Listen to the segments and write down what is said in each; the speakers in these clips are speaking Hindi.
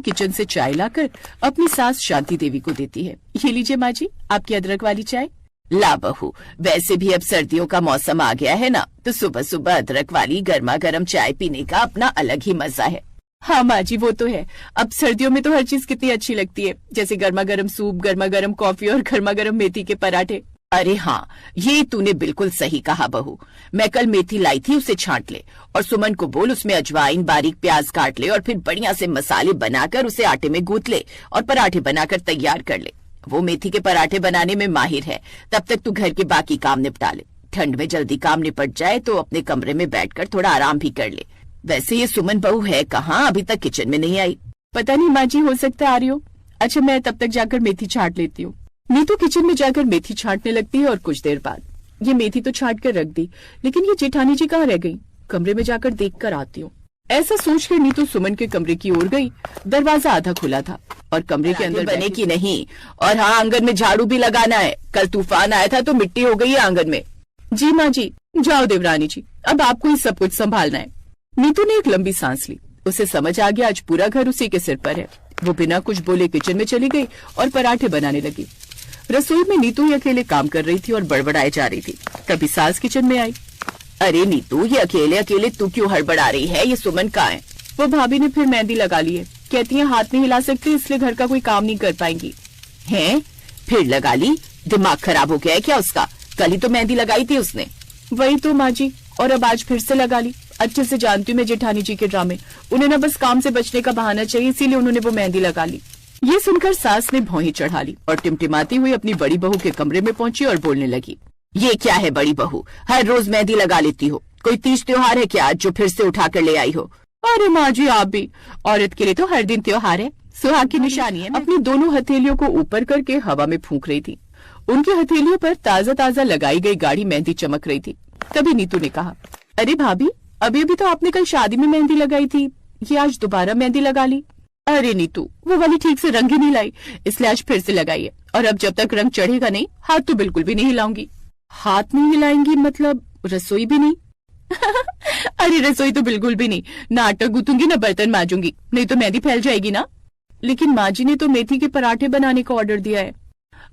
किचन से चाय लाकर अपनी सास शांति देवी को देती है। ये लीजिए माँ जी, आपकी अदरक वाली चाय। ला बहू, वैसे भी अब सर्दियों का मौसम आ गया है ना, तो सुबह सुबह अदरक वाली गर्मा गर्म चाय पीने का अपना अलग ही मजा है। हाँ माँ जी, वो तो है। अब सर्दियों में तो हर चीज कितनी अच्छी लगती है, जैसे गर्मा गर्म सूप, गर्मा गर्म कॉफी और गर्मा गर्म मेथी के पराठे। अरे हाँ, ये तूने बिल्कुल सही कहा बहू। मैं कल मेथी लाई थी, उसे छांट ले और सुमन को बोल उसमें अजवाइन, बारीक प्याज काट ले और फिर बढ़िया से मसाले बनाकर उसे आटे में गूंथ ले और पराठे बनाकर तैयार कर ले। वो मेथी के पराठे बनाने में माहिर है। तब तक तू घर के बाकी काम निपटा ले। ठंड में जल्दी काम निपट जाए तो अपने कमरे में बैठकर थोड़ा आराम भी कर ले। वैसे ये सुमन बहू है कहाँ, अभी तक किचन में नहीं आई। पता नहीं माँ जी, हो सकता है आ रही हो। अच्छा, मैं तब तक जाकर मेथी छांट लेती हूँ। नीतू किचन में जाकर मेथी छांटने लगती है और कुछ देर बाद ये मेथी तो छांट कर रख दी, लेकिन ये जेठानी जी कहाँ रह गई? कमरे में जाकर देख कर आती हूँ। ऐसा सोचकर नीतू सुमन के कमरे की ओर गई। दरवाजा आधा खुला था और कमरे के अंदर बने की नहीं। और हाँ, आंगन में झाड़ू भी लगाना है। कल तूफान आया था तो मिट्टी हो गई है आंगन में। जी माँ जी। जाओ देवरानी जी, अब आपको ही सब कुछ संभालना है। नीतू ने एक लंबी सांस ली। उसे समझ आ गया आज पूरा घर उसी के सिर पर है। वो बिना कुछ बोले किचन में चली गई और पराठे बनाने लगी। रसोई में नीतू ही अकेले काम कर रही थी और बड़बड़ाए जा रही थी। तभी सास किचन में आई। अरे नीतू, ये अकेले अकेले तू क्यों हड़बड़ा रही है? ये सुमन कहाँ है? वो भाभी ने फिर मेहंदी लगा ली है। कहती है हाथ नहीं हिला सकती, इसलिए घर का कोई काम नहीं कर पाएंगी। हैं? फिर लगा ली? दिमाग खराब हो गया है क्या उसका? कल ही तो मेहंदी लगाई थी उसने। वही तो माँ जी, और अब आज फिर से लगा ली। अच्छे से जानती हूँ मैं जेठानी जी के ड्रामे। उन्हें ना बस काम से बचने का बहाना चाहिए, इसीलिए उन्होंने वो मेहंदी लगा ली। ये सुनकर सास ने भौंही चढ़ा ली और टिमटिमाती हुई अपनी बड़ी बहू के कमरे में पहुंची और बोलने लगी। ये क्या है बड़ी बहू, हर रोज मेहंदी लगा लेती हो? कोई तीज त्योहार है क्या जो फिर से उठा कर ले आई हो? अरे माँ जी, आप भी। औरत के लिए तो हर दिन त्योहार है, सुहाग की निशानी है। अपनी दोनों हथेलियों को ऊपर करके हवा में फूंक रही थी। उनकी हथेलियों पर ताजा ताजा लगाई गई गाढ़ी मेहंदी चमक रही थी। तभी नीतू ने कहा, अरे भाभी, अभी अभी तो आपने कल शादी में मेहंदी लगाई थी, ये आज दोबारा मेहंदी लगा ली। अरे नीतू, वो वाली ठीक से रंग ही नहीं लाई, इसलिए आज फिर से लगाई है। और अब जब तक रंग चढ़ेगा नहीं, हाथ तो बिल्कुल भी नहीं हिलाऊंगी। हाथ नहीं हिलाएंगी मतलब रसोई भी नहीं? अरे रसोई तो बिल्कुल भी नहीं। ना आटा गूंथूंगी ना बर्तन मांजूंगी, नहीं तो मेहंदी फैल जाएगी ना। लेकिन माँ जी ने तो मेथी के पराठे बनाने का ऑर्डर दिया है।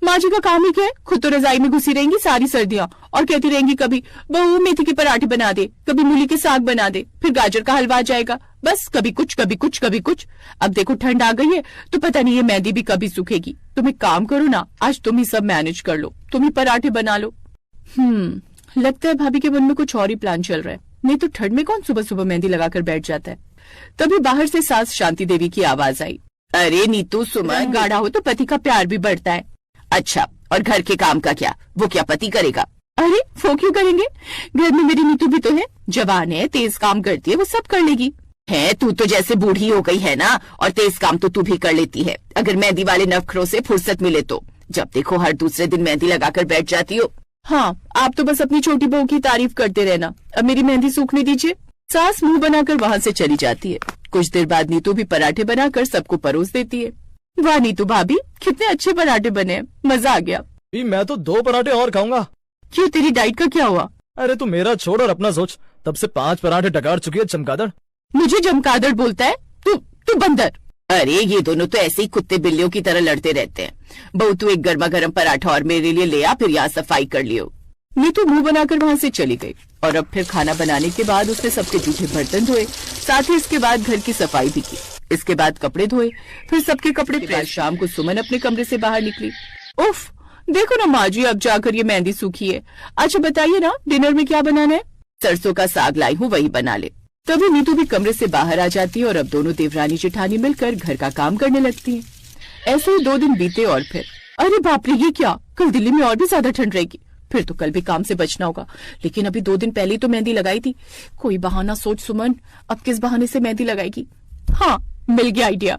माँ जी का काम ही क्या है? खुद तो रजाई में घुसी रहेंगी सारी सर्दियां और कहती रहेंगी कभी बहू मेथी के पराठे बना दे, कभी मूली के साग बना दे, फिर गाजर का हलवा आ जाएगा। बस कभी कुछ कभी कुछ कभी कुछ। अब देखो ठंड आ गई है तो पता नहीं ये मेहंदी भी कभी सूखेगी। तुम एक काम करो ना, आज तुम ही सब मैनेज कर लो, तुम ही पराठे बना लो। लगता है भाभी के मन में कुछ और ही प्लान चल रहा है। नहीं तो ठंड में कौन सुबह सुबह मेहंदी लगाकर बैठ जाता है। तभी बाहर से सास शांति देवी की आवाज आई। अरे नीतू, सुमन गाढ़ा हो तो पति का प्यार भी बढ़ता है। अच्छा, और घर के काम का क्या? वो क्या पति करेगा? अरे वो क्यों करेंगे? घर में मेरी नीतू भी तो है, जवान है, तेज काम करती है, वो सब कर लेगी। है, तू तो जैसे बूढ़ी हो गई है ना, और तेज काम तो तू भी कर लेती है, अगर मेहंदी वाले नखरों से फुर्सत मिले तो। जब देखो हर दूसरे दिन मेहंदी लगाकर बैठ जाती हो। हाँ, आप तो बस अपनी छोटी बहू की तारीफ करते रहना, अब मेरी मेहंदी सूखने दीजिए। सास मुंह बनाकर वहाँ से चली जाती है। कुछ देर बाद नीतू भी पराठे बनाकर सबको परोस देती है। वाह नीतू भाभी, कितने अच्छे पराठे बने हैं, मजा आ गया। मैं तो 2 पराठे और खाऊंगा। क्यों, तेरी डाइट का क्या हुआ? अरे तू मेरा छोड़ और अपना सोच, तब से 5 पराठे डकार चुकी है चमगादड़। मुझे चमगादड़ बोलता है? तू बंदर। अरे ये दोनों तो ऐसे ही कुत्ते बिल्लियों की तरह लड़ते रहते हैं। बहू तू एक गर्मा गर्म पराठा और मेरे लिए ले आ, फिर यहाँ सफाई कर लियो। नीतू मुंह बनाकर वहाँ से चली गई और अब फिर खाना बनाने के बाद उसने सबके जूठे बर्तन धोए, साथ ही इसके बाद घर की सफाई भी की। इसके बाद कपड़े धोए, फिर सबके कपड़े प्रेस। शाम को सुमन अपने कमरे से बाहर निकली। उफ, देखो ना माँ जी, अब जाकर ये मेहंदी सूखी है। अच्छा बताइए ना, डिनर में क्या बनाना है? सरसों का साग लाई हूँ, वही बना ले। तभी नीतू भी कमरे से बाहर आ जाती है और अब दोनों देवरानी जेठानी मिलकर घर का काम करने लगती है। ऐसे ही 2 दिन बीते और फिर अरे बाप रे, ये क्या? कल दिल्ली में और भी ज्यादा ठंड रहेगी, फिर तो कल भी काम से बचना होगा। लेकिन अभी 2 दिन पहले ही तो मेहंदी लगाई थी। कोई बहाना सोच सुमन, अब किस बहाने से मेहंदी लगाएगी? हाँ, मिल गया आइडिया।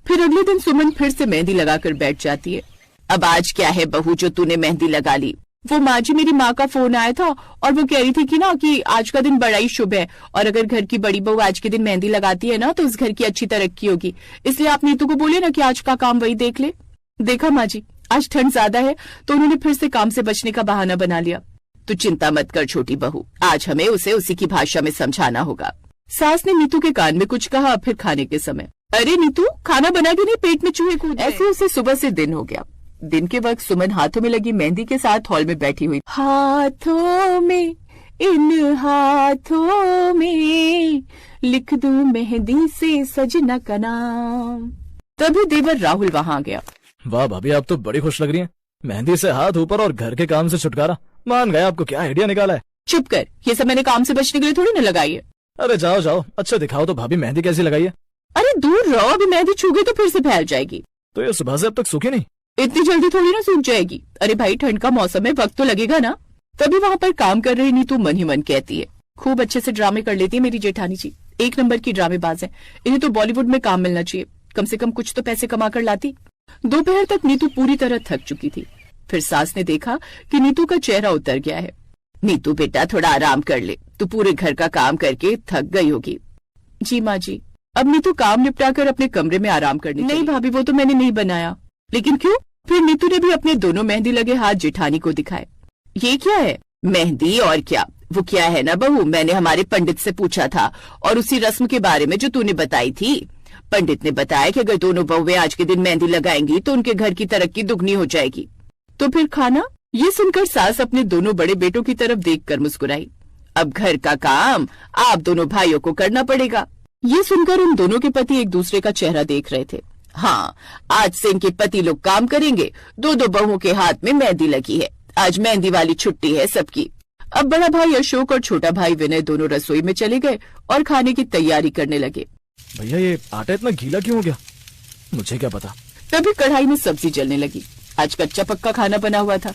फिर अगले दिन सुमन फिर से मेहंदी लगाकर बैठ जाती है। अब आज क्या है बहू जो तूने मेहंदी लगा ली? वो माँ जी, मेरी माँ का फोन आया था और वो कह रही थी कि ना कि आज का दिन बड़ा ही शुभ है और अगर घर की बड़ी बहू आज के दिन मेहंदी लगाती है ना तो उस घर की अच्छी तरक्की होगी। इसलिए आप नीतू को बोले ना कि आज का काम वही देख ले। देखा माँ जी, आज ठंड ज्यादा है तो उन्होंने फिर से काम से बचने का बहाना बना लिया। तू चिंता मत कर छोटी बहू, आज हमें उसे उसी की भाषा में समझाना होगा। सास ने नीतू के कान में कुछ कहा। फिर खाने के समय अरे नीतू, खाना बना के नहीं, पेट में चूहे कूद। ऐसे उसे सुबह से दिन हो गया। दिन के वक्त सुमन हाथों में लगी मेहंदी के साथ हॉल में बैठी हुई। हाथों में, इन हाथों में लिख दूं मेहंदी से सजना का नाम। तभी देवर राहुल वहां आ गया। वाह भाभी, आप तो बड़ी खुश लग रही हैं। मेहंदी से हाथ ऊपर और घर के काम से छुटकारा। मान गया, आपको क्या आइडिया निकाला है। चुप कर, ये सब मैंने काम से बचने के लिए थोड़ी ना लगाई है। अरे जाओ जाओ, अच्छा दिखाओ तो भाभी मेहंदी कैसी लगाई है। अरे दूर रहो, अभी मेहंदी छू गई तो फिर से फैल जाएगी। तो ये सुबह से अब तक सूखी नहीं। इतनी जल्दी थोड़ी ना सूख जाएगी। अरे भाई, ठंड का मौसम है, वक्त तो लगेगा ना। तभी वहाँ पर काम कर रही नीतू मन ही मन कहती है, खूब अच्छे से ड्रामे कर लेती है मेरी जेठानी जी, एक नंबर की ड्रामेबाज है। इन्हें तो बॉलीवुड में काम मिलना चाहिए, कम से कम कुछ तो पैसे कमा कर लाती। दोपहर तक नीतू पूरी तरह थक चुकी थी। फिर सास ने देखा कि नीतू का चेहरा उतर गया है। नीतू बेटा, थोड़ा आराम कर ले, तू पूरे घर का काम करके थक गई होगी। जी माँ जी। अब नीतू काम निपटा कर अपने कमरे में आराम करने नहीं भाभी, वो तो मैंने नहीं बनाया। लेकिन क्यों? फिर नीतू ने भी अपने दोनों मेहंदी लगे हाथ जेठानी को दिखाए। ये क्या है? मेहंदी और क्या? वो क्या है ना बहू, मैंने हमारे पंडित से पूछा था और उसी रस्म के बारे में जो तूने बताई थी। पंडित ने बताया कि अगर दोनों बहुएं आज के दिन मेहंदी लगाएंगी तो उनके घर की तरक्की दुगनी हो जाएगी। तो फिर खाना? ये सुनकर सास अपने दोनों बड़े बेटों की तरफ देखकर मुस्कुराई। अब घर का काम आप दोनों भाइयों को करना पड़ेगा। ये सुनकर उन दोनों के पति एक दूसरे का चेहरा देख रहे थे। हाँ, आज से इनके पति लोग काम करेंगे। दो दो बहुओं के हाथ में मेहंदी लगी है। आज मेहंदी वाली छुट्टी है सबकी। अब बड़ा भाई अशोक और छोटा भाई विनय दोनों रसोई में चले गए और खाने की तैयारी करने लगे। भैया, ये आटा इतना गीला क्यों हो गया? मुझे क्या पता। तभी कढ़ाई में सब्जी जलने लगी। आज कच्चा पक्का खाना बना हुआ था।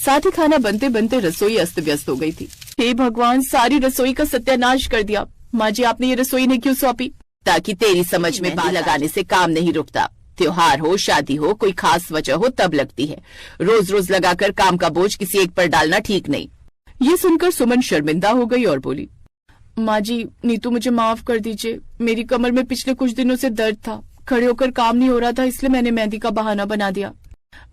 साथ ही खाना बनते बनते रसोई अस्त व्यस्त हो गई थी। हे भगवान, सारी रसोई का सत्यानाश कर दिया। माँ जी, आपने ये रसोई ने क्यों सौंपी? ताकि तेरी समझ में बात लगाने से काम नहीं रुकता। त्योहार हो, शादी हो, कोई खास वजह हो तब लगती है। रोज रोज लगाकर काम का बोझ किसी एक पर डालना ठीक नहीं। ये सुनकर सुमन शर्मिंदा हो गई और बोली, माँ जी, नीतू मुझे माफ कर दीजिए। मेरी कमर में पिछले कुछ दिनों से दर्द था, खड़े होकर काम नहीं हो रहा था, इसलिए मैंने मेहंदी का बहाना बना दिया।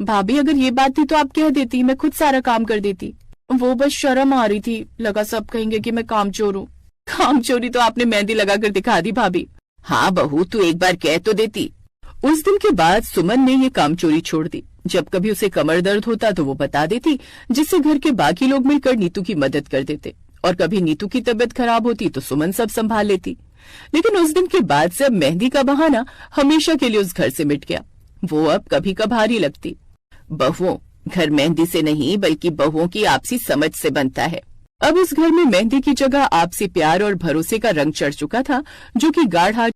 भाभी, अगर ये बात थी तो आप कह देती, मैं खुद सारा काम कर देती। वो बस शर्म आ रही थी, लगा सब कहेंगे कि मैं कामचोर हूँ। कामचोरी तो आपने मेहंदी लगाकर दिखा दी भाभी। हाँ बहू, तू एक बार कह तो देती। उस दिन के बाद सुमन ने ये कामचोरी छोड़ दी। जब कभी उसे कमर दर्द होता तो वो बता देती, जिससे घर के बाकी लोग मिलकर नीतू की मदद कर देते। और कभी नीतू की तबीयत खराब होती तो सुमन सब संभाल लेती। लेकिन उस दिन के बाद से अब मेहंदी का बहाना हमेशा के लिए उस घर से मिट गया। वो अब कभी कभार ही लगती। बहुओं, घर मेहंदी से नहीं बल्कि बहुओं की आपसी समझ से बनता है। अब उस घर में मेहंदी की जगह आपसी प्यार और भरोसे का रंग चढ़ चुका था, जो कि गाढ़ा